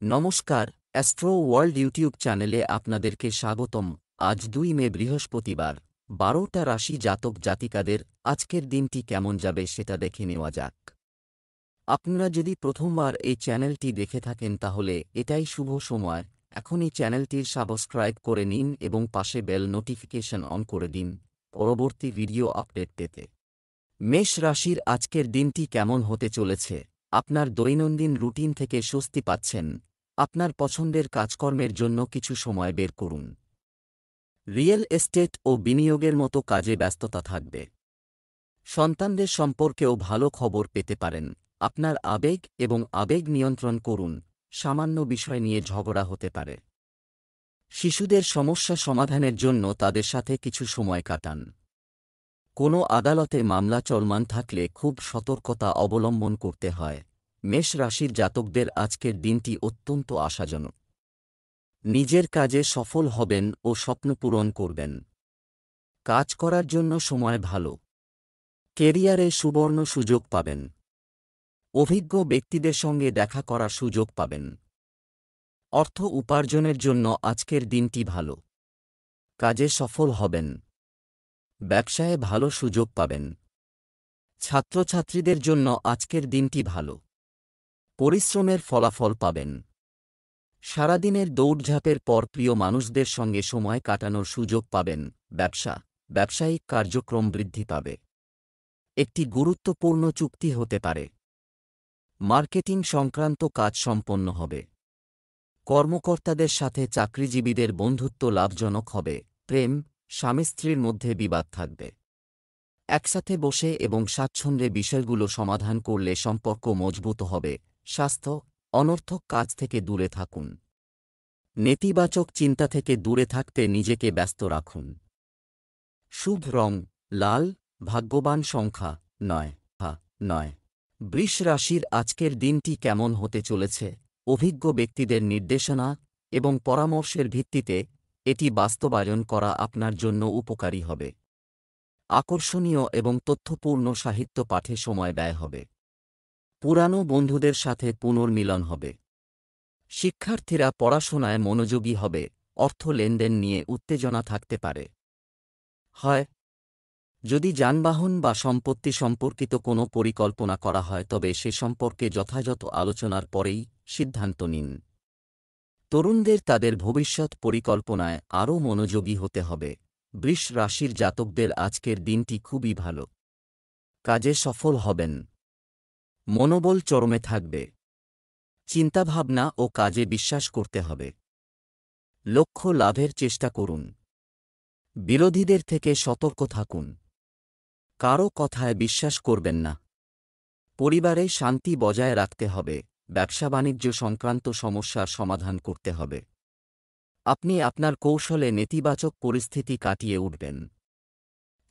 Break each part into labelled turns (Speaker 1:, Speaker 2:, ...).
Speaker 1: নমস্কার, astro world YouTube চ্যানেলে আপনাদেরকে স্বাগতম। আজ ২ মে বৃহস্পতিবার, ১২টা রাশি জাতক জাতিকাদের আজকের দিনটি কেমন যাবে সেটা দেখে নেওয়া যাক। আপনারা যদি প্রথমবার এই চ্যানেলটি দেখে থাকেন তাহলে এটাই শুভ সময়। এখনই চ্যানেলটির সাবস্ক্রাইব করে নিন এবং পাশে বেল নোটিফিকেশন অন করে দিন পরবর্তী ভিডিও আপডেট পেতে। মেষ রাশির আজকের দিনটি কেমন হতে চলেছে? আপনার দৈনন্দিন রুটিন থেকে স্বস্তি পাচ্ছেন। আপনার পছন্দের কাজকর্মের জন্য কিছু সময় বের করুন। রিয়েল এস্টেট ও বিনিয়োগের মতো কাজে ব্যস্ততা থাকবে। সন্তানদের সম্পর্কেও ভালো খবর পেতে পারেন। আপনার আবেগ এবং আবেগ নিয়ন্ত্রণ করুন। সামান্য বিষয় নিয়ে ঝগড়া হতে পারে। শিশুদের সমস্যা সমাধানের জন্য তাদের সাথে কিছু সময় কাটান। কোনো আদালতে মামলা চলমান থাকলে খুব সতর্কতা অবলম্বন করতে হয়। মেষ রাশির জাতকদের আজকের দিনটি অত্যন্ত আশাজনক। নিজের কাজে সফল হবেন ও স্বপ্ন পূরণ করবেন। কাজ করার জন্য সময় ভালো। কেরিয়ারে সুবর্ণ সুযোগ পাবেন। অভিজ্ঞ ব্যক্তিদের সঙ্গে দেখা করার সুযোগ পাবেন। অর্থ উপার্জনের জন্য আজকের দিনটি ভালো। কাজে সফল হবেন। ব্যবসায়ে ভালো সুযোগ পাবেন। ছাত্রছাত্রীদের জন্য আজকের দিনটি ভালো। পরিশ্রমের ফলাফল পাবেন। সারাদিনের দৌড়ঝাঁপের পর প্রিয় মানুষদের সঙ্গে সময় কাটানোর সুযোগ পাবেন। ব্যবসায়িক কার্যক্রম বৃদ্ধি পাবে। একটি গুরুত্বপূর্ণ চুক্তি হতে পারে। মার্কেটিং সংক্রান্ত কাজ সম্পন্ন হবে। কর্মকর্তাদের সাথে চাকরিজীবীদের বন্ধুত্ব লাভজনক হবে। প্রেম, স্বামী স্ত্রীর মধ্যে বিবাদ থাকবে। একসাথে বসে এবং স্বাচ্ছন্দ্যে বিষয়গুলো সমাধান করলে সম্পর্ক মজবুত হবে। স্বাস্থ্য, অনর্থক কাজ থেকে দূরে থাকুন। নেতিবাচক চিন্তা থেকে দূরে থাকতে নিজেকে ব্যস্ত রাখুন। শুভ রং লাল। ভাগ্যবান সংখ্যা ৯। বৃষ রাশির আজকের দিনটি কেমন হতে চলেছে? অভিজ্ঞ ব্যক্তিদের নির্দেশনা এবং পরামর্শের ভিত্তিতে এটি বাস্তবায়ন করা আপনার জন্য উপকারী হবে। আকর্ষণীয় এবং তথ্যপূর্ণ সাহিত্য পাঠে সময় ব্যয় হবে। পুরানো বন্ধুদের সাথে পুনর্মিলন হবে। শিক্ষার্থীরা পড়াশোনায় মনোযোগী হবে। অর্থ লেনদেন নিয়ে উত্তেজনা থাকতে পারে। যদি যানবাহন বা সম্পত্তি সম্পর্কিত কোনো পরিকল্পনা করা হয় তবে সে সম্পর্কে যথাযথ আলোচনার পরেই সিদ্ধান্ত নিন। তরুণদের তাদের ভবিষ্যৎ পরিকল্পনায় আরও মনোযোগী হতে হবে। বৃষ রাশির জাতকদের আজকের দিনটি খুবই ভালো। কাজে সফল হবেন। মনোবল চরমে থাকবে। চিন্তাভাবনা ও কাজে বিশ্বাস করতে হবে। লক্ষ্য লাভের চেষ্টা করুন। বিরোধীদের থেকে সতর্ক থাকুন। কারও কথায় বিশ্বাস করবেন না। পরিবারে শান্তি বজায় রাখতে হবে। ব্যবসা বাণিজ্য সংক্রান্ত সমস্যার সমাধান করতে হবে। আপনি আপনার কৌশলে নেতিবাচক পরিস্থিতি কাটিয়ে উঠবেন।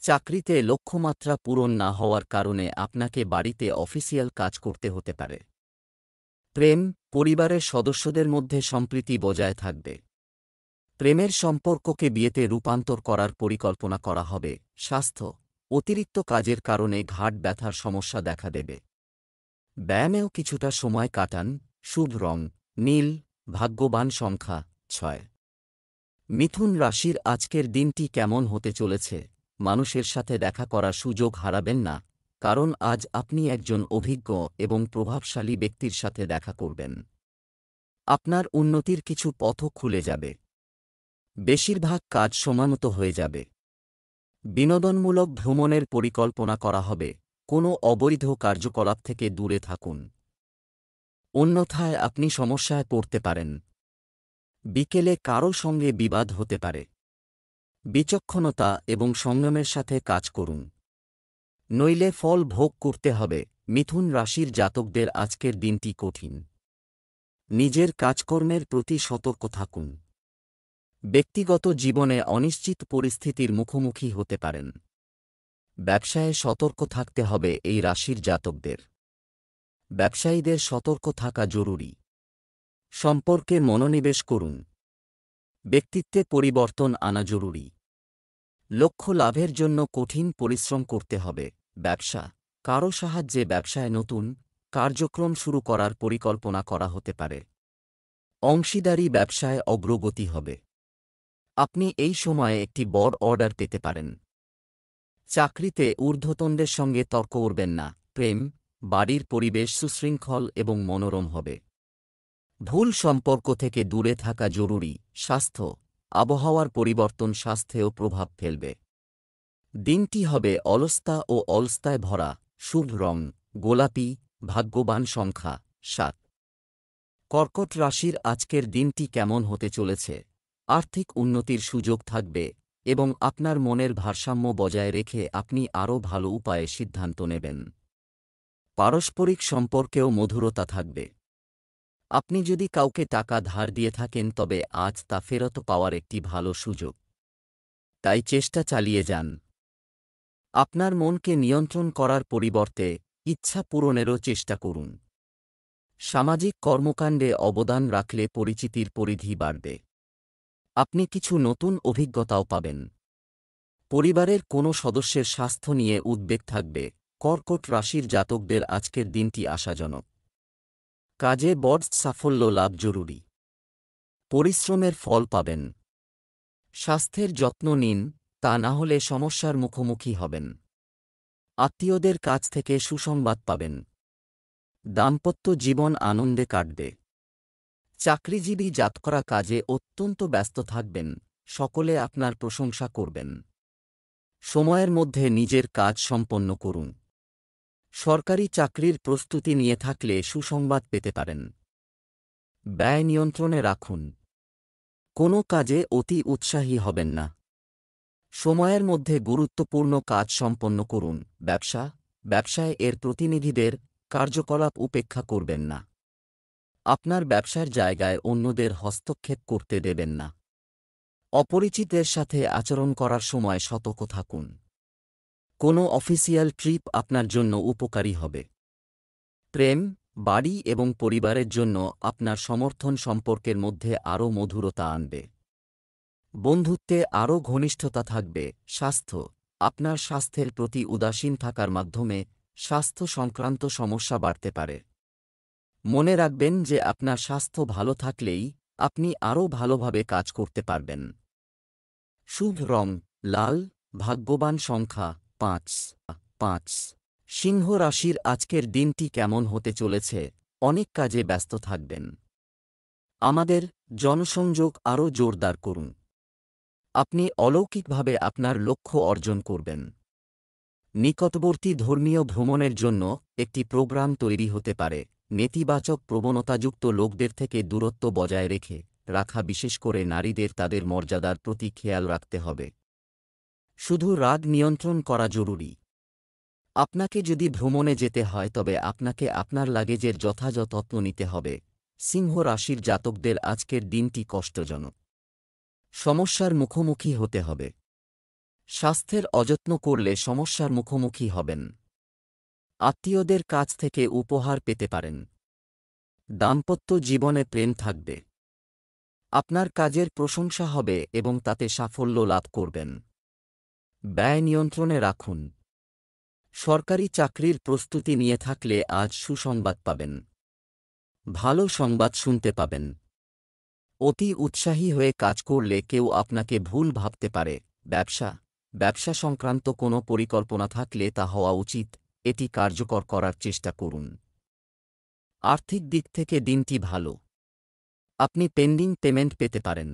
Speaker 1: চাকরিতে লক্ষ্যমাত্রা পূরণ না হওয়ার কারণে আপনাকে বাড়িতে অফিসিয়াল কাজ করতে হতে পারে। প্রেম, পরিবারের সদস্যদের মধ্যে সম্প্রীতি বজায় থাকবে। প্রেমের সম্পর্ককে বিয়েতে রূপান্তর করার পরিকল্পনা করা হবে। স্বাস্থ্য, অতিরিক্ত কাজের কারণে ঘাড় ব্যথার সমস্যা দেখা দেবে। ব্যায়ামেও কিছুটা সময় কাটান। শুভ রং নীল। ভাগ্যবান সংখ্যা ৬। মিথুন রাশির আজকের দিনটি কেমন হতে চলেছে? মানুষের সাথে দেখা করার সুযোগ হারাবেন না, কারণ আজ আপনি একজন অভিজ্ঞ এবং প্রভাবশালী ব্যক্তির সাথে দেখা করবেন। আপনার উন্নতির কিছু পথও খুলে যাবে। বেশিরভাগ কাজ সময়মতো হয়ে যাবে। বিনোদনমূলক ভ্রমণের পরিকল্পনা করা হবে। কোনো অবৈধ কার্যকলাপ থেকে দূরে থাকুন। অন্যথায় আপনি সমস্যায় পড়তে পারেন। বিকেলে কারও সঙ্গে বিবাদ হতে পারে। বিচক্ষণতা এবং সংযমের সাথে কাজ করুন, নইলে ফল ভোগ করতে হবে। মিথুন রাশির জাতকদের আজকের দিনটি কঠিন। নিজের কাজকর্মের প্রতি সতর্ক থাকুন। ব্যক্তিগত জীবনে অনিশ্চিত পরিস্থিতির মুখোমুখি হতে পারেন। ব্যবসায়ে সতর্ক থাকতে হবে এই রাশির জাতকদের। ব্যবসায়ীদের সতর্ক থাকা জরুরি। সম্পর্কে মনোনিবেশ করুন। ব্যক্তিত্বে পরিবর্তন আনা জরুরি। লক্ষ্য লাভের জন্য কঠিন পরিশ্রম করতে হবে। ব্যবসা, কারও সাহায্যে ব্যবসায় নতুন কার্যক্রম শুরু করার পরিকল্পনা করা হতে পারে। অংশীদারি ব্যবসায় অগ্রগতি হবে। আপনি এই সময়ে একটি বড় অর্ডার পেতে পারেন। চাকরিতে ঊর্ধ্বতনদের সঙ্গে তর্ক করবেন না। প্রেম, বাড়ির পরিবেশ সুশৃঙ্খল এবং মনোরম হবে। ভুল সম্পর্ক থেকে দূরে থাকা জরুরি। স্বাস্থ্য, আবহাওয়ার পরিবর্তন স্বাস্থ্যেও প্রভাব ফেলবে। দিনটি হবে অলসতা ও অলস্তায় ভরা। শুভ রং গোলাপি। ভাগ্যবান সংখ্যা 7। কর্কট রাশির আজকের দিনটি কেমন হতে চলেছে? আর্থিক উন্নতির সুযোগ থাকবে এবং আপনার মনের ভারসাম্য বজায় রেখে আপনি আরও ভালো উপায়ে সিদ্ধান্ত নেবেন। পারস্পরিক সম্পর্কেও মধুরতা থাকবে। আপনি যদি কাউকে টাকা ধার দিয়ে থাকেন তবে আজ তা ফেরত পাওয়ার একটি ভালো সুযোগ। তাই চেষ্টা চালিয়ে যান। আপনার মনকে নিয়ন্ত্রণ করার পরিবর্তে ইচ্ছা পূরণেরও চেষ্টা করুন। সামাজিক কর্মকাণ্ডে অবদান রাখলে পরিচিতির পরিধি বাড়বে। আপনি কিছু নতুন অভিজ্ঞতাও পাবেন। পরিবারের কোনো সদস্যের স্বাস্থ্য নিয়ে উদ্বেগ থাকবে। কর্কট রাশির জাতকদের আজকের দিনটি আশাজনক। কাজে বড় সাফল্য লাভ জরুরি। পরিশ্রমের ফল পাবেন। স্বাস্থ্যের যত্ন নিন, তা না হলে সমস্যার মুখোমুখি হবেন। আত্মীয়দের কাছ থেকে সুসংবাদ পাবেন। দাম্পত্য জীবন আনন্দে কাটবে। চাকরিজীবী জাতকরা কাজে অত্যন্ত ব্যস্ত থাকবেন। সকলে আপনার প্রশংসা করবেন। সময়ের মধ্যে নিজের কাজ সম্পন্ন করুন। সরকারি চাকরির প্রস্তুতি নিয়ে থাকলে সুসংবাদ পেতে পারেন। ব্যয় নিয়ন্ত্রণে রাখুন। কোনো কাজে অতি উৎসাহী হবেন না। সময়ের মধ্যে গুরুত্বপূর্ণ কাজ সম্পন্ন করুন। ব্যবসায় এর প্রতিনিধিদের কার্যকলাপ উপেক্ষা করবেন না। আপনার ব্যবসার জায়গায় অন্যদের হস্তক্ষেপ করতে দেবেন না। অপরিচিতের সাথে আচরণ করার সময় সতর্ক থাকুন। কোনো অফিসিয়াল ট্রিপ আপনার জন্য উপকারী হবে। প্রেম, বাড়ি এবং পরিবারের জন্য আপনার সমর্থন সম্পর্কের মধ্যে আরও মধুরতা আনবে। বন্ধুত্বে আরও ঘনিষ্ঠতা থাকবে। স্বাস্থ্য, আপনার স্বাস্থ্যের প্রতি উদাসীন থাকার মাধ্যমে স্বাস্থ্য সংক্রান্ত সমস্যা বাড়তে পারে। মনে রাখবেন যে আপনার স্বাস্থ্য ভালো থাকলেই আপনি আরও ভালোভাবে কাজ করতে পারবেন। শুভ রং লাল। ভাগ্যবান সংখ্যা 5। সিংহ রাশির আজকের দিনটি কেমন হতে চলেছে? অনেক কাজে ব্যস্ত থাকবেন। আমাদের জনসংযোগ আরও জোরদার করুন। আপনি অলৌকিকভাবে আপনার লক্ষ্য অর্জন করবেন। নিকটবর্তী ধর্মীয় ভ্রমণের জন্য একটি প্রোগ্রাম তৈরি হতে পারে। নেতিবাচক প্রবণতাযুক্ত লোকদের থেকে দূরত্ব বজায় রাখা, বিশেষ করে নারীদের তাদের মর্যাদার প্রতি খেয়াল রাখতে হবে। শুধু রাগ নিয়ন্ত্রণ করা জরুরি। আপনাকে যদি ভ্রমণে যেতে হয় তবে আপনাকে আপনার লাগেজের যথাযথ যত্ন নিতে হবে। সিংহ রাশির জাতকদের আজকের দিনটি কষ্টজনক। সমস্যার মুখোমুখি হতে হবে। স্বাস্থ্যের অযত্ন করলে সমস্যার মুখোমুখি হবেন। আত্মীয়দের কাছ থেকে উপহার পেতে পারেন। দাম্পত্য জীবনে প্রেম থাকবে। আপনার কাজের প্রশংসা হবে এবং তাতে সাফল্য লাভ করবেন। ব্যয় নিয়ন্ত্রণে রাখুন। সরকারি চাকরির প্রস্তুতি নিয়ে থাকলে আজ সুসংবাদ পাবেন। ভালো সংবাদ শুনতে পাবেন। অতি উৎসাহী হয়ে কাজ করলে কেউ আপনাকে ভুল ভাবতে পারে। ব্যবসা সংক্রান্ত কোনো পরিকল্পনা থাকলে তা হওয়া উচিত। এটি কার্যকর করার চেষ্টা করুন। আর্থিক দিক থেকে দিনটি ভালো। আপনি পেন্ডিং পেমেন্ট পেতে পারেন।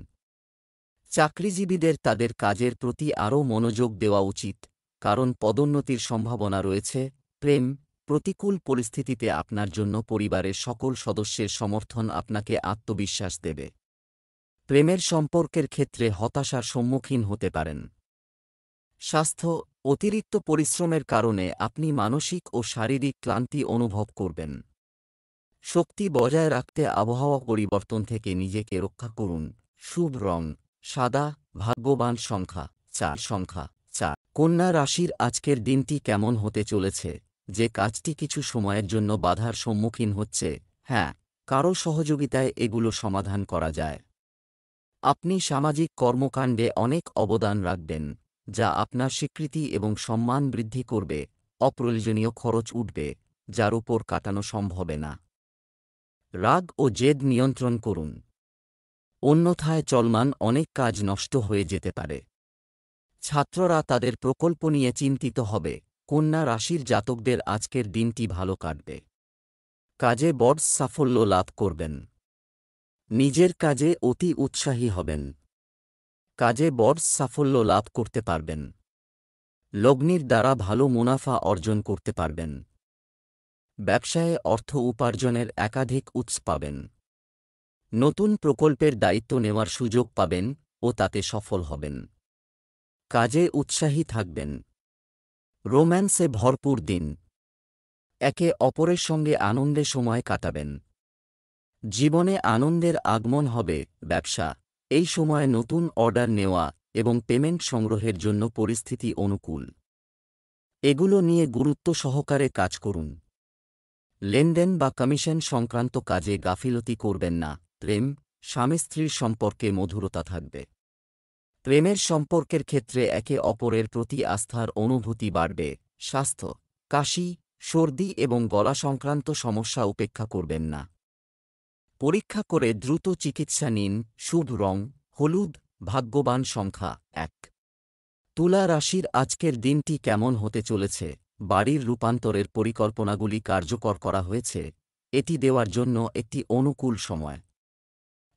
Speaker 1: চাকরিজীবীদের তাদের কাজের প্রতি আরও মনোযোগ দেওয়া উচিত, কারণ পদোন্নতির সম্ভাবনা রয়েছে। প্রেম, প্রতিকূল পরিস্থিতিতে আপনার জন্য পরিবারের সকল সদস্যের সমর্থন আপনাকে আত্মবিশ্বাস দেবে। প্রেমের সম্পর্কের ক্ষেত্রে হতাশার সম্মুখীন হতে পারেন। স্বাস্থ্য, অতিরিক্ত পরিশ্রমের কারণে আপনি মানসিক ও শারীরিক ক্লান্তি অনুভব করবেন। শক্তি বজায় রাখতে আবহাওয়া পরিবর্তন থেকে নিজেকে রক্ষা করুন। শুভ রং সাদা। ভাগ্যবান সংখ্যা 4। কন্যা রাশির আজকের দিনটি কেমন হতে চলেছে? যে কাজটি কিছু সময়ের জন্য বাধার সম্মুখীন হচ্ছে, কারো সহযোগিতায় এগুলো সমাধান করা যায়। আপনি সামাজিক কর্মকাণ্ডে অনেক অবদান রাখবেন, যা আপনার স্বীকৃতি এবং সম্মান বৃদ্ধি করবে। অপ্রয়োজনীয় খরচ উঠবে, যার উপর কাটানো সম্ভব না। রাগ ও জেদ নিয়ন্ত্রণ করুন। অন্যথায় চলমান অনেক কাজ নষ্ট হয়ে যেতে পারে। ছাত্ররা তাদের প্রকল্প নিয়ে চিন্তিত হবে। কন্যা রাশির জাতকদের আজকের দিনটি ভালো কাটবে। কাজে বড় সাফল্য লাভ করবেন। নিজের কাজে অতি উৎসাহী হবেন। কাজে বড় সাফল্য লাভ করতে পারবেন। লগ্নির দ্বারা ভালো মুনাফা অর্জন করতে পারবেন। ব্যবসায়ে অর্থ উপার্জনের একাধিক উৎস পাবেন। নতুন প্রকল্পের দায়িত্ব নেওয়ার সুযোগ পাবেন ও তাতে সফল হবেন। কাজে উৎসাহী থাকবেন। রোম্যান্সে ভরপুর দিন। একে অপরের সঙ্গে আনন্দে সময় কাটাবেন। জীবনে আনন্দের আগমন হবে। ব্যবসা, এই সময়ে নতুন অর্ডার নেওয়া এবং পেমেন্ট সংগ্রহের জন্য পরিস্থিতি অনুকূল। এগুলো নিয়ে গুরুত্ব সহকারে কাজ করুন। লেনদেন বা কমিশন সংক্রান্ত কাজে গাফিলতি করবেন না। প্রেম, স্বামী স্ত্রীর সম্পর্কে মধুরতা থাকবে। প্রেমের সম্পর্কের ক্ষেত্রে একে অপরের প্রতি আস্থার অনুভূতি বাড়বে। স্বাস্থ্য, কাশি, সর্দি এবং গলা সংক্রান্ত সমস্যা উপেক্ষা করবেন না। পরীক্ষা করে দ্রুত চিকিৎসা নিন। শুভ রং হলুদ। ভাগ্যবান সংখ্যা 1। তুলা রাশির আজকের দিনটি কেমন হতে চলেছে? বাড়ির রূপান্তরের পরিকল্পনাগুলি কার্যকর করা হয়েছে। এটি দেওয়ার জন্য একটি অনুকূল সময়।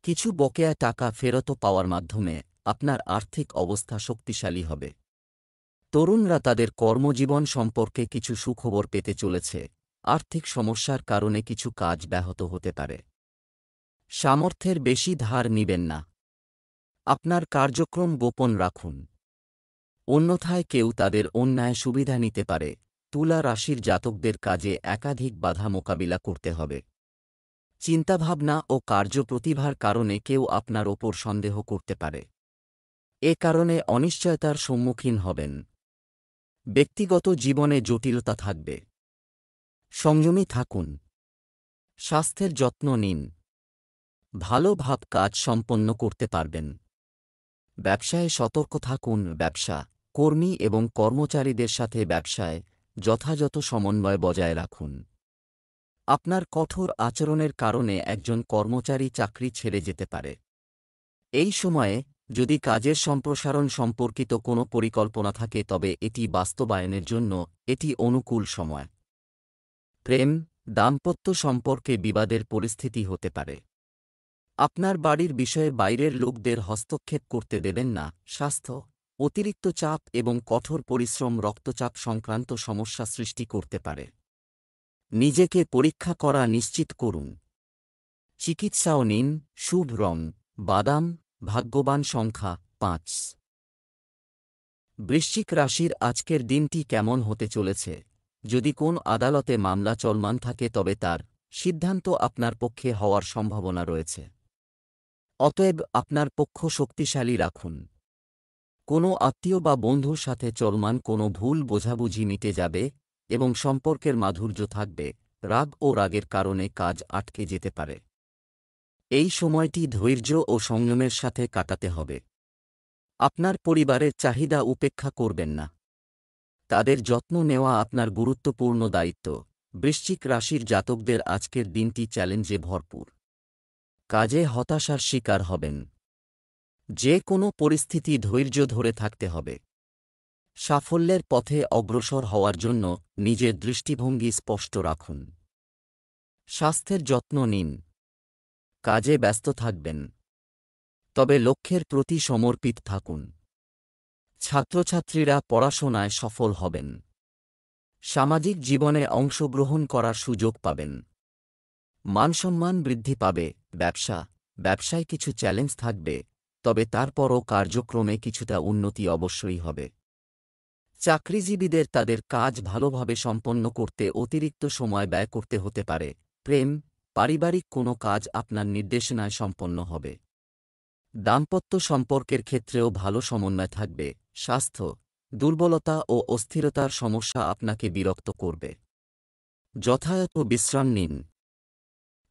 Speaker 1: কিছু বকেয়া টাকা ফেরত পাওয়ার মাধ্যমে আপনার আর্থিক অবস্থা শক্তিশালী হবে। তরুণরা তাদের কর্মজীবন সম্পর্কে কিছু সুখবর পেতে চলেছে। আর্থিক সমস্যার কারণে কিছু কাজ ব্যাহত হতে পারে। সামর্থ্যের বেশি ধার নিবেন না। আপনার কার্যক্রম গোপন রাখুন। অন্যথায় কেউ তাদের অন্যায় সুবিধা নিতে পারে। তুলা রাশির জাতকদের কাজে একাধিক বাধা মোকাবিলা করতে হবে। চিন্তাভাবনা ও কার্যপ্রতিভার কারণে কেউ আপনার ওপর সন্দেহ করতে পারে। এ কারণে অনিশ্চয়তার সম্মুখীন হবেন। ব্যক্তিগত জীবনে জটিলতা থাকবে। সংযমী থাকুন। স্বাস্থ্যের যত্ন নিন। ভালো ভাব কাজ সম্পন্ন করতে পারবেন। ব্যবসায়ে সতর্ক থাকুন। ব্যবসা, কর্মী এবং কর্মচারীদের সাথে ব্যবসায় যথাযথ সমন্বয় বজায় রাখুন। আপনার কঠোর আচরণের কারণে একজন কর্মচারী চাকরি ছেড়ে যেতে পারে। এই সময়ে যদি কাজের সম্প্রসারণ সম্পর্কিত কোনো পরিকল্পনা থাকে তবে এটি বাস্তবায়নের জন্য এটি অনুকূল সময়। প্রেম, দাম্পত্য সম্পর্কে বিবাদের পরিস্থিতি হতে পারে। আপনার বাড়ির বিষয়ে বাইরের লোকদের হস্তক্ষেপ করতে দেবেন না। স্বাস্থ্য, অতিরিক্ত চাপ এবং কঠোর পরিশ্রম রক্তচাপ সংক্রান্ত সমস্যা সৃষ্টি করতে পারে। নিজেকে পরীক্ষা করা নিশ্চিত করুন। চিকিৎসাও নিন। শুভ রং বাদাম। ভাগ্যবান সংখ্যা 5। বৃশ্চিক রাশির আজকের দিনটি কেমন হতে চলেছে? যদি কোন আদালতে মামলা চলমান থাকে তবে তার সিদ্ধান্ত আপনার পক্ষে হওয়ার সম্ভাবনা রয়েছে। অতএব আপনার পক্ষ শক্তিশালী রাখুন। কোনো আত্মীয় বা বন্ধুর সাথে চলমান কোনো ভুল বোঝাবুঝি মিটে যাবে এবং সম্পর্কের মাধুর্য থাকবে। রাগ ও রাগের কারণে কাজ আটকে যেতে পারে। এই সময়টি ধৈর্য ও সংযমের সাথে কাটাতে হবে। আপনার পরিবারের চাহিদা উপেক্ষা করবেন না। তাদের যত্ন নেওয়া আপনার গুরুত্বপূর্ণ দায়িত্ব। বৃশ্চিক রাশির জাতকদের আজকের দিনটি চ্যালেঞ্জে ভরপুর। কাজে হতাশার শিকার হবেন। যে কোনো পরিস্থিতি ধৈর্য ধরে থাকতে হবে। সাফল্যের পথে অগ্রসর হওয়ার জন্য নিজের দৃষ্টিভঙ্গি স্পষ্ট রাখুন। স্বাস্থ্যের যত্ন নিন। কাজে ব্যস্ত থাকবেন, তবে লক্ষ্যের প্রতি সমর্পিত থাকুন। ছাত্রছাত্রীরা পড়াশোনায় সফল হবেন। সামাজিক জীবনে অংশগ্রহণ করার সুযোগ পাবেন। মানসম্মান বৃদ্ধি পাবে। ব্যবসায় কিছু চ্যালেঞ্জ থাকবে, তবে তারপরও কার্যক্রমে কিছুটা উন্নতি অবশ্যই হবে। চাকরিজীবীদের তাদের কাজ ভালোভাবে সম্পন্ন করতে অতিরিক্ত সময় ব্যয় করতে হতে পারে। প্রেম, পারিবারিক কোনো কাজ আপনার নির্দেশনায় সম্পন্ন হবে। দাম্পত্য সম্পর্কের ক্ষেত্রেও ভালো সমন্বয় থাকবে। স্বাস্থ্য, দুর্বলতা ও অস্থিরতার সমস্যা আপনাকে বিরক্ত করবে। যথাযথ বিশ্রাম নিন।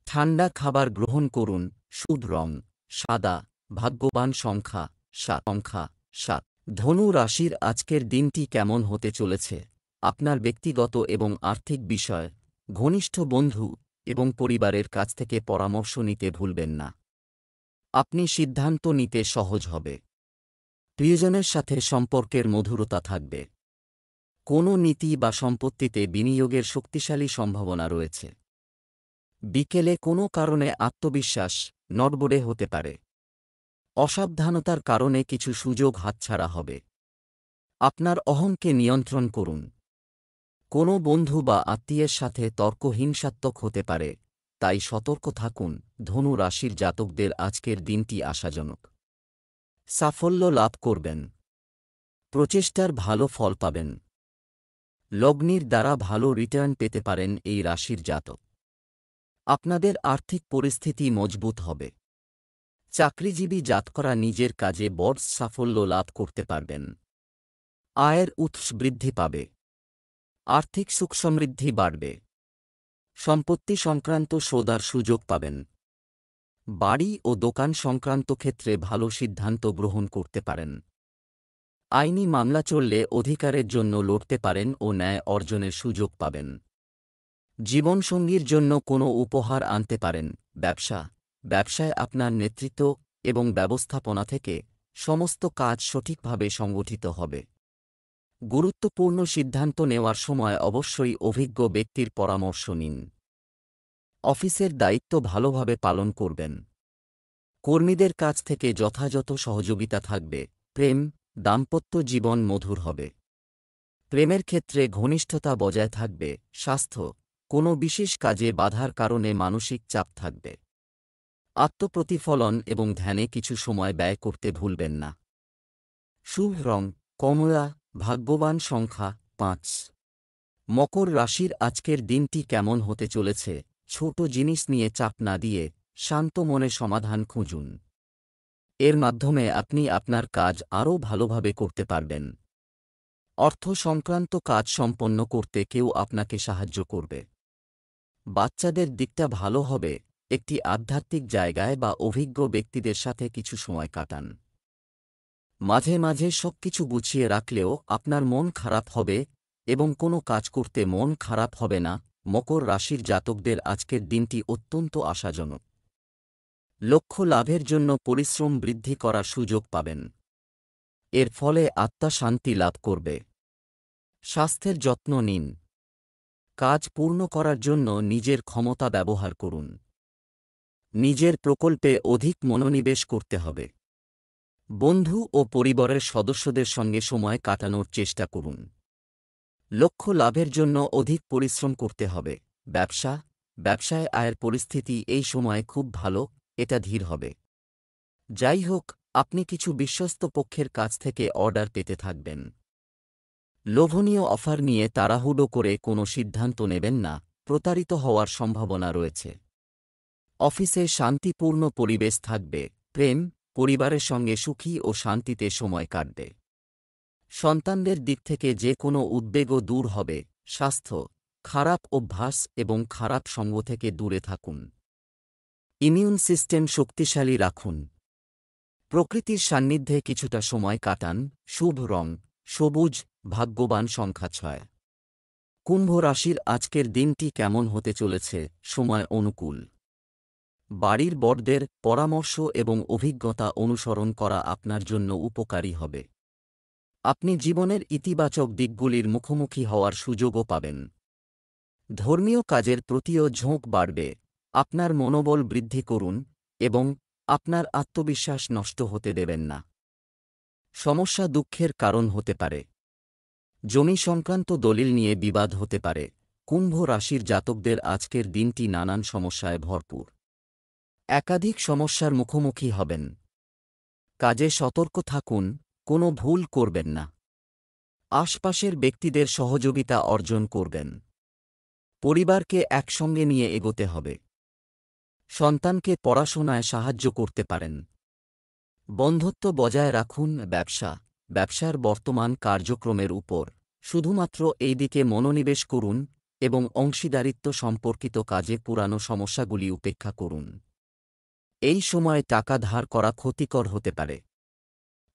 Speaker 1: ঠান্ডা খাবার গ্রহণ করুন। শুভ রং সাদা। ভাগ্যবান সংখ্যা 7। ধনু রাশির আজকের দিনটি কেমন হতে চলেছে? আপনার ব্যক্তিগত এবং আর্থিক বিষয়, ঘনিষ্ঠ বন্ধু এবং পরিবারের কাছ থেকে পরামর্শ নিতে ভুলবেন না। আপনি সিদ্ধান্ত নিতে সহজ হবে। প্রিয়জনের সাথে সম্পর্কের মধুরতা থাকবে। কোনো নীতি বা সম্পত্তিতে বিনিয়োগের শক্তিশালী সম্ভাবনা রয়েছে। বিকেলে কোনো কারণে আত্মবিশ্বাস নড়বড়ে হতে পারে। অসাবধানতার কারণে কিছু সুযোগ হাতছাড়া হবে। আপনার অহংকে নিয়ন্ত্রণ করুন। কোনো বন্ধু বা আত্মীয়ের সাথে তর্ক হিংসাত্মক হতে পারে, তাই সতর্ক থাকুন। ধনু রাশির জাতকদের আজকের দিনটি আশাজনক। সাফল্য লাভ করবেন। প্রচেষ্টার ভালো ফল পাবেন। লগ্নির দ্বারা ভালো রিটার্ন পেতে পারেন এই রাশির জাতক। আপনাদের আর্থিক পরিস্থিতি মজবুত হবে। চাকরিজীবী জাতকরা নিজের কাজে বড় সাফল্য লাভ করতে পারবেন। আয়ের উৎস বৃদ্ধি পাবে। আর্থিক সুখ সমৃদ্ধি বাড়বে। সম্পত্তি সংক্রান্ত সৌদার সুযোগ পাবেন। বাড়ি ও দোকান সংক্রান্ত ক্ষেত্রে ভালো সিদ্ধান্ত গ্রহণ করতে পারেন। আইনি মামলা চললে অধিকারের জন্য লড়তে পারেন ও ন্যায় অর্জনের সুযোগ পাবেন। জীবনসঙ্গীর জন্য কোনো উপহার আনতে পারেন। ব্যবসায় আপনার নেতৃত্ব এবং ব্যবস্থাপনা থেকে সমস্ত কাজ সঠিকভাবে সংগঠিত হবে। গুরুত্বপূর্ণ সিদ্ধান্ত নেওয়ার সময় অবশ্যই অভিজ্ঞ ব্যক্তির পরামর্শ নিন। অফিসের দায়িত্ব ভালোভাবে পালন করবেন। কর্মীদের কাছ থেকে যথাযথ সহযোগিতা থাকবে। দাম্পত্য জীবন মধুর হবে। প্রেমের ক্ষেত্রে ঘনিষ্ঠতা বজায় থাকবে। স্বাস্থ্য কোনো বিশেষ কাজে বাধার কারণে মানসিক চাপ থাকবে। আত্মপ্রতিফলন এবং ধ্যানে কিছু সময় ব্যয় করতে ভুলবেন না। শুভ রং কমলা। ভাগ্যবান সংখ্যা 5। মকর রাশির আজকের দিনটি কেমন হতে চলেছে? ছোট জিনিস নিয়ে চাপ না দিয়ে শান্ত মনে সমাধান খুঁজুন। এর মাধ্যমে আপনি আপনার কাজ আরও ভালোভাবে করতে পারবেন। অর্থ সংক্রান্ত কাজ সম্পন্ন করতে কেউ আপনাকে সাহায্য করবে। বাচ্চাদের দিকটা ভালো হবে। একটি আধ্যাত্মিক জায়গায় বা অভিজ্ঞ ব্যক্তিদের সাথে কিছু সময় কাটান। মাঝে মাঝে সবকিছু গুছিয়ে রাখলেও আপনার মন খারাপ হবে এবং কোনো কাজ করতে মন খারাপ হবে না। মকর রাশির জাতকদের আজকের দিনটি অত্যন্ত আশাজনক। লক্ষ্য লাভের জন্য পরিশ্রম বৃদ্ধি করার সুযোগ পাবেন। এর ফলে আত্মা শান্তি লাভ করবে। স্বাস্থ্যের যত্ন নিন। কাজ পূর্ণ করার জন্য নিজের ক্ষমতা ব্যবহার করুন। নিজের প্রকল্পে অধিক মনোনিবেশ করতে হবে। বন্ধু ও পরিবারের সদস্যদের সঙ্গে সময় কাটানোর চেষ্টা করুন। লক্ষ্য লাভের জন্য অধিক পরিশ্রম করতে হবে। ব্যবসায় আয়ের পরিস্থিতি এই সময় খুব ভালো, এটা ধীর হবে। যাই হোক, আপনি কিছু বিশ্বস্ত পক্ষের কাছ থেকে অর্ডার পেতে থাকবেন। লোভনীয় অফার নিয়ে তাড়াহুড়ো করে কোনো সিদ্ধান্ত নেবেন না, প্রতারিত হওয়ার সম্ভাবনা রয়েছে। অফিসে শান্তিপূর্ণ পরিবেশ থাকবে। পরিবারের সঙ্গে সুখী ও শান্তিতে সময় কাটবে। সন্তানদের দিক থেকে যে কোনো উদ্বেগও দূর হবে। স্বাস্থ্য খারাপ অভ্যাস এবং খারাপ সঙ্গ থেকে দূরে থাকুন। ইমিউন সিস্টেম শক্তিশালী রাখুন। প্রকৃতির সান্নিধ্যে কিছুটা সময় কাটান। শুভ রং সবুজ। ভাগ্যবান সংখ্যা 6। কুম্ভ রাশির আজকের দিনটি কেমন হতে চলেছে? সময় অনুকূল। বাড়ির বড়দের পরামর্শ এবং অভিজ্ঞতা অনুসরণ করা আপনার জন্য উপকারী হবে। আপনি জীবনের ইতিবাচক দিকগুলির মুখোমুখি হওয়ার সুযোগও পাবেন। ধর্মীয় কাজের প্রতিও ঝোঁক বাড়বে। আপনার মনোবল বৃদ্ধি করুন এবং আপনার আত্মবিশ্বাস নষ্ট হতে দেবেন না। সমস্যা দুঃখের কারণ হতে পারে। জমি সংক্রান্ত দলিল নিয়ে বিবাদ হতে পারে। কুম্ভ রাশির জাতকদের আজকের দিনটি নানান সমস্যায় ভরপুর। একাধিক সমস্যার মুখোমুখি হবেন। কাজে সতর্ক থাকুন, কোনো ভুল করবেন না। আশপাশের ব্যক্তিদের সহযোগিতা অর্জন করবেন। পরিবারকে একসঙ্গে নিয়ে এগোতে হবে। সন্তানকে পড়াশোনায় সাহায্য করতে পারেন। বন্ধুত্ব বজায় রাখুন। ব্যবসার বর্তমান কার্যক্রমের উপর শুধুমাত্র এই দিকে মনোনিবেশ করুন এবং অংশীদারিত্ব সম্পর্কিত কাজে পুরানো সমস্যাগুলি উপেক্ষা করুন। এই সময় টাকা ধার করা ক্ষতিকর হতে পারে।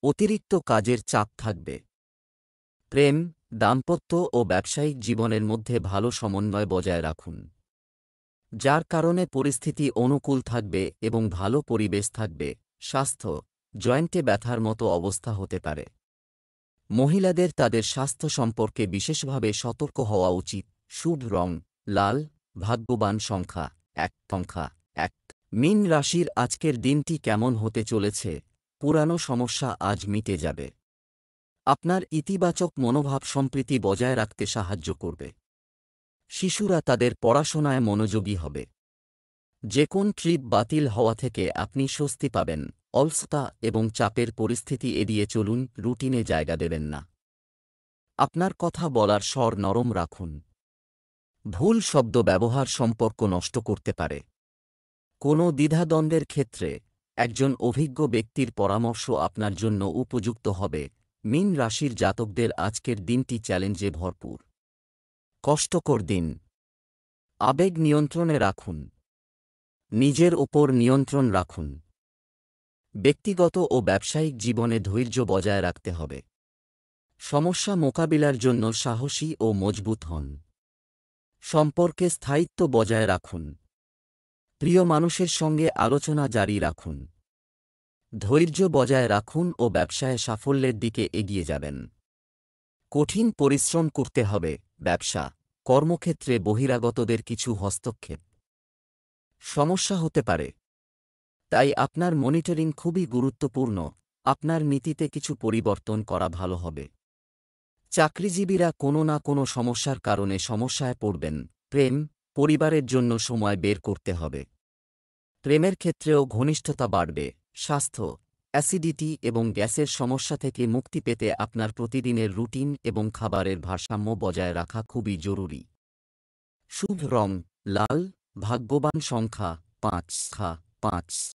Speaker 1: অতিরিক্ত কাজের চাপ থাকবে। দাম্পত্য ও ব্যবসায়িক জীবনের মধ্যে ভালো সমন্বয় বজায় রাখুন, যার কারণে পরিস্থিতি অনুকূল থাকবে এবং ভালো পরিবেশ থাকবে। স্বাস্থ্য, জয়েন্টে ব্যথার মতো অবস্থা হতে পারে। মহিলাদের তাদের স্বাস্থ্য সম্পর্কে বিশেষভাবে সতর্ক হওয়া উচিত। শুভ রং লাল, ভাগ্যবান সংখ্যা এক। মীন রাশির আজকের দিনটি কেমন হতে চলেছে? পুরানো সমস্যা আজ মিটে যাবে। আপনার ইতিবাচক মনোভাব সম্প্রীতি বজায় রাখতে সাহায্য করবে। শিশুরা তাদের পড়াশোনায় মনোযোগী হবে। যে কোন ট্রিপ বাতিল হওয়া থেকে আপনি স্বস্তি পাবেন। অলসতা এবং চাপের পরিস্থিতি এড়িয়ে চলুন, রুটিনে জায়গা দেবেন না। আপনার কথা বলার স্বর নরম রাখুন। ভুল শব্দ ব্যবহার সম্পর্ক নষ্ট করতে পারে। কোনো দ্বিধাদ্বন্দ্বের ক্ষেত্রে একজন অভিজ্ঞ ব্যক্তির পরামর্শ আপনার জন্য উপযুক্ত হবে। মীন রাশির জাতকদের আজকের দিনটি চ্যালেঞ্জে ভরপুর। কষ্টকর দিন। আবেগ নিয়ন্ত্রণে রাখুন। নিজের ওপর নিয়ন্ত্রণ রাখুন। ব্যক্তিগত ও ব্যবসায়িক জীবনে ধৈর্য বজায় রাখতে হবে। সমস্যা মোকাবিলার জন্য সাহসী ও মজবুত হন। সম্পর্কে স্থায়িত্ব বজায় রাখুন। প্রিয় মানুষের সঙ্গে আলোচনা জারি রাখুন। ধৈর্য বজায় রাখুন ও ব্যবসায় সাফল্যের দিকে এগিয়ে যাবেন। কঠিন পরিশ্রম করতে হবে। ব্যবসা, কর্মক্ষেত্রে বহিরাগতদের কিছু হস্তক্ষেপ সমস্যা হতে পারে, তাই আপনার মনিটরিং খুবই গুরুত্বপূর্ণ। আপনার নীতিতে কিছু পরিবর্তন করা ভালো হবে। চাকরিজীবীরা কোনো না কোনো সমস্যার কারণে সমস্যায় পড়বেন। প্রেম, পরিবারের জন্য সময় বের করতে হবে। প্রেমের ক্ষেত্রেও ঘনিষ্ঠতা বাড়বে। স্বাস্থ্য, অ্যাসিডিটি এবং গ্যাসের সমস্যা থেকে মুক্তি পেতে আপনার প্রতিদিনের রুটিন এবং খাবারের ভারসাম্য বজায় রাখা খুবই জরুরি। শুভ রং লাল, ভাগ্যবান সংখ্যা 5।